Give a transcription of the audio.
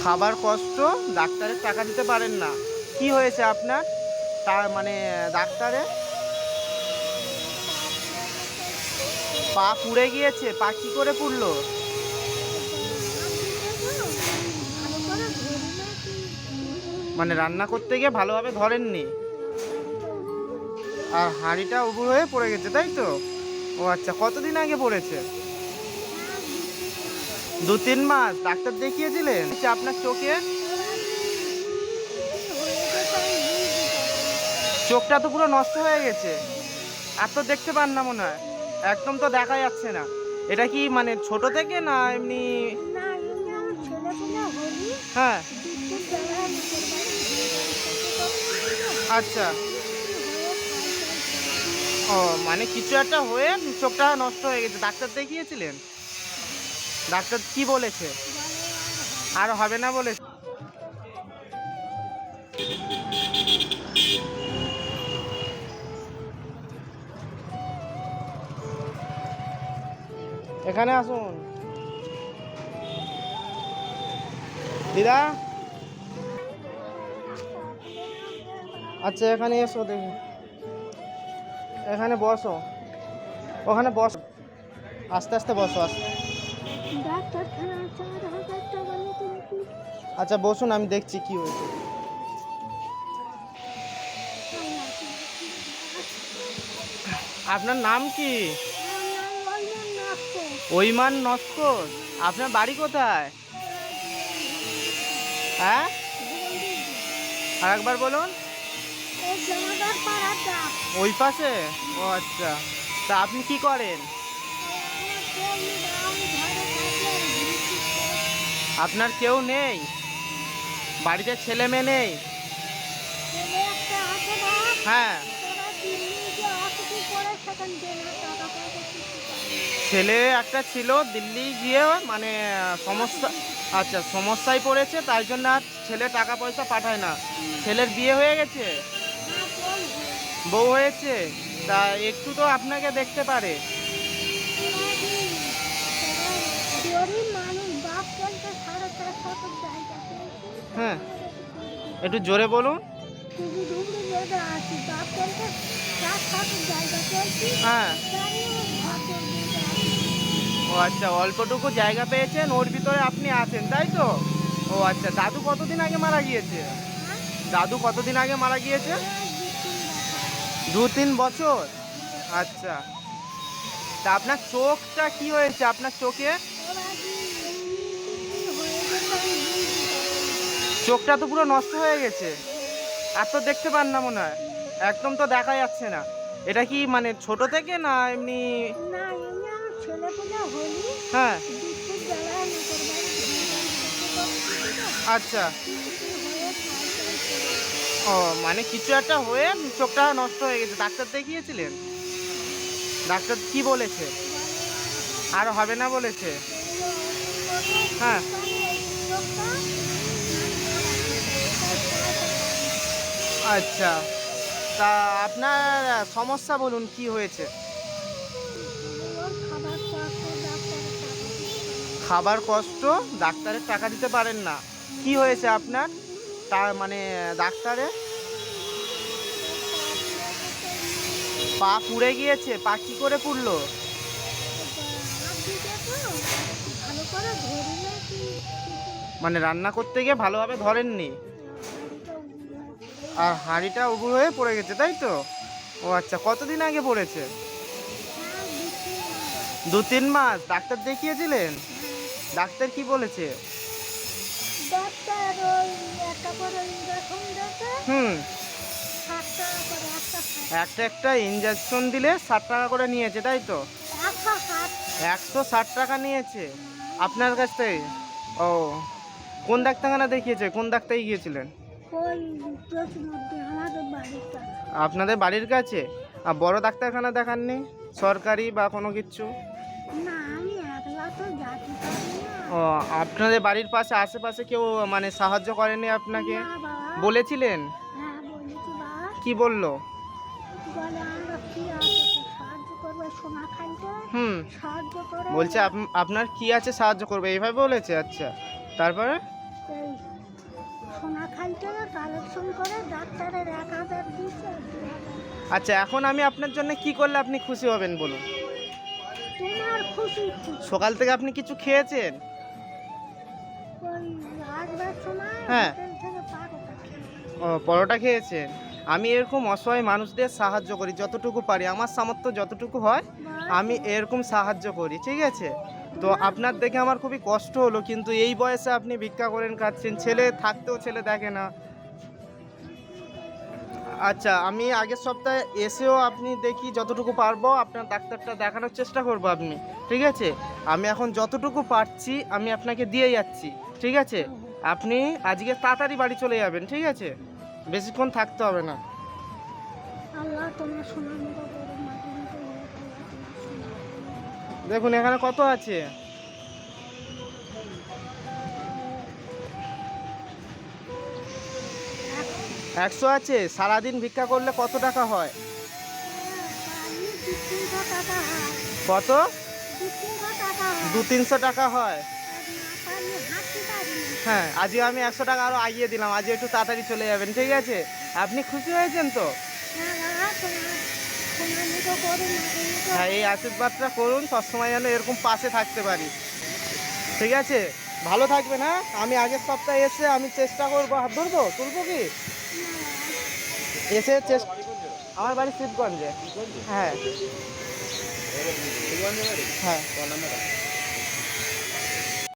খাবার কষ্ট, ডাক্তারের টাকা দিতে পারেন না। কি হয়েছে আপনার? তার মানে ডাক্তারে পা পুড়ে গিয়েছে। পা কি করে পুড়লো? মানে রান্না করতে গিয়ে ভালোভাবে ধরেননি, আর হাঁড়িটা উবুর হয়ে পড়ে গেছে, তাই তো? ও আচ্ছা, কতদিন আগে পড়েছে? 2-3 মাস। ডাক্তার দেখিয়েছিলেন? আপনার চোখে চোখটা তো পুরো নষ্ট হয়ে গেছে, আর তো দেখতে পান না মনে হয়, একদম তো দেখা যাচ্ছে না। এটা কি মানে ছোট থেকে না এমনি? হ্যাঁ। আচ্ছা। ও মানে কিছু একটা হয়ে চোখটা নষ্ট হয়ে গেছে। ডাক্তার দেখিয়েছিলেন? ডাক্তার কি বলেছে? আর হবে না বলে? এখানে আসুন দিদা। আচ্ছা এখানে এসো দেখি, এখানে বসো, ওখানে বসো, আস্তে আস্তে বসো, আস্তে। আচ্ছা বসুন, আমি দেখছি কি হয়েছে। আপনার নাম কি? ওইমান নস্কর। আপনার বাড়ি কোথায়? হ্যাঁ, আর একবার বলুন। ওই পাশে? ও আচ্ছা, তা আপনি কি করেন? আপনার কেউ নেই বাড়িতে? ছেলে মেয়ে নেই? হ্যাঁ, ছেলে একটা ছিল, দিল্লি গিয়ে মানে সমস্যা। আচ্ছা, সমস্যায় পড়েছে, তাই জন্য আর ছেলে টাকা পয়সা পাঠায় না। ছেলের বিয়ে হয়ে গেছে, বউ হয়েছে, তা একটু তো আপনাকে দেখতে পারে। হ্যাঁ, একটু জোরে বলুন। হ্যাঁ। ও আচ্ছা, অল্পটুকু জায়গা পেয়েছেন, ওর ভিতরে আপনি আছেন, তাই তো? ও আচ্ছা, দাদু কতদিন আগে মারা গিয়েছে? দাদু কতদিন আগে মারা গিয়েছে? 2-3 বছর। আচ্ছা, তা আপনার চোখটা কি হয়েছে? আপনার চোখে চোখটা তো পুরো নষ্ট হয়ে গেছে, আর তো দেখতে পান না মনে হয়, একদম তো দেখা যাচ্ছে না। এটা কি মানে ছোট থেকে না এমনি? হ্যাঁ। আচ্ছা। ও মানে কিছু একটা হয়ে চোখটা নষ্ট হয়ে গেছে। ডাক্তার দেখিয়েছিলেন? ডাক্তার কি বলেছে? আর হবে না বলেছে? হ্যাঁ। আচ্ছা, তা আপনার সমস্যা বলুন, কি হয়েছে? খাবার কষ্ট, ডাক্তারের টাকা দিতে পারেন না। কি হয়েছে আপনার? তার মানে ডাক্তারে পা পুড়ে গিয়েছে। পা কি করে পুড়লো? মানে রান্না করতে গিয়ে ভালোভাবে ধরেননি, আর হাঁড়িটা উবুর হয়ে পড়ে গেছে, তাই তো? ও আচ্ছা, কতদিন আগে পড়েছে? 2-3 মাস। ডাক্তার দেখিয়েছিলেন? ডাক্তার কি বলেছে? হুম। একটা ইঞ্জেকশন দিলে 60 টাকা করে নিয়েছে, তাই তো? 160 টাকা নিয়েছে আপনার কাছ থেকে? ও, কোন ডাক্তারখানা দেখিয়েছে? কোন ডাক্তারে গিয়েছিলেন? আপনাদের বাড়ির কাছে? আর বড় ডাক্তারখানা দেখাননি, সরকারি বা কোনো কিছু? ও, আপনাদের বাড়ির পাশে আশেপাশে কেউ মানে সাহায্য করেনি আপনাকে? বলেছিলেন? কি বললো? সোনা খাইতে হুম সাহায্য করে। বলছে আপনার কি আছে সাহায্য করবে এইভাবে বলেছে। আচ্ছা তারপরে এই সোনা খাইতে কালেকশন করে ডাক্তারের 1000 দিয়েছে, 2000। আচ্ছা এখন আমি আপনার জন্য কি করলে আপনি খুশি হবেন বলুন? তোমার খুশি খুশি। সকাল থেকে আপনি কিছু খেয়েছেন? ওই আসবার সময় হ্যাঁ। হোটেল থেকে পারোটা খেয়েছি। ও পরোটা খেয়েছেন। আমি এরকম অসহায় মানুষদের সাহায্য করি যতটুকু পারি, আমার সামর্থ্য যতটুকু হয় আমি এরকম সাহায্য করি, ঠিক আছে? তো আপনার দেখে আমার খুবই কষ্ট হলো, কিন্তু এই বয়সে আপনি ভিক্ষা করেন খাচ্ছেন, ছেলে থাকতেও ছেলে দেখে না। আচ্ছা আমি আগের সপ্তাহে এসেও আপনি দেখি যতটুকু পারবো আপনার ডাক্তারটা দেখানোর চেষ্টা করবো আপনি, ঠিক আছে? আমি এখন যতটুকু পারছি আমি আপনাকে দিয়ে যাচ্ছি, ঠিক আছে? আপনি আজকে তাড়াতাড়ি বাড়ি চলে যাবেন, ঠিক আছে? বেশিক্ষণ থাকতে হবে না। আল্লাহ তোমার সোনা মুখো করে মাটি মুখো হয়ে আল্লাহ তোমার সোনা। দেখুন এখানে কত আছে। এক- 100 আছে। সারাদিন ভিক্ষা করলে কত টাকা হয়? পারলে 200-300 টাকা হয়। কত? 200-300 টাকা হয়। 200-300 টাকা হয়। আর না পারলে হাঁটতে পারি না। হ্যাঁ আজকে আমি 100 টাকা আরও আগিয়ে দিলাম, আজকে একটু তাড়াতাড়ি চলে যাবেন, ঠিক আছে? আপনি খুশি হয়েছেন তো? হ্যাঁ বাবা, তোমার সোনা মুখো করে মাটি মুখো। হ্যাঁ এই আশীর্বাদটা করুন, সবসময় যেন এরকম পাশে থাকতে পারি, ঠিক আছে? ভালো থাকবেন। হ্যাঁ আমি আগের সপ্তাহে এসে আমি চেষ্টা করবো। হাত ধরবো, তুলবো কি? এসে চেষ্টা। আমার বাড়ি শিবগঞ্জে। হ্যাঁ হ্যাঁ।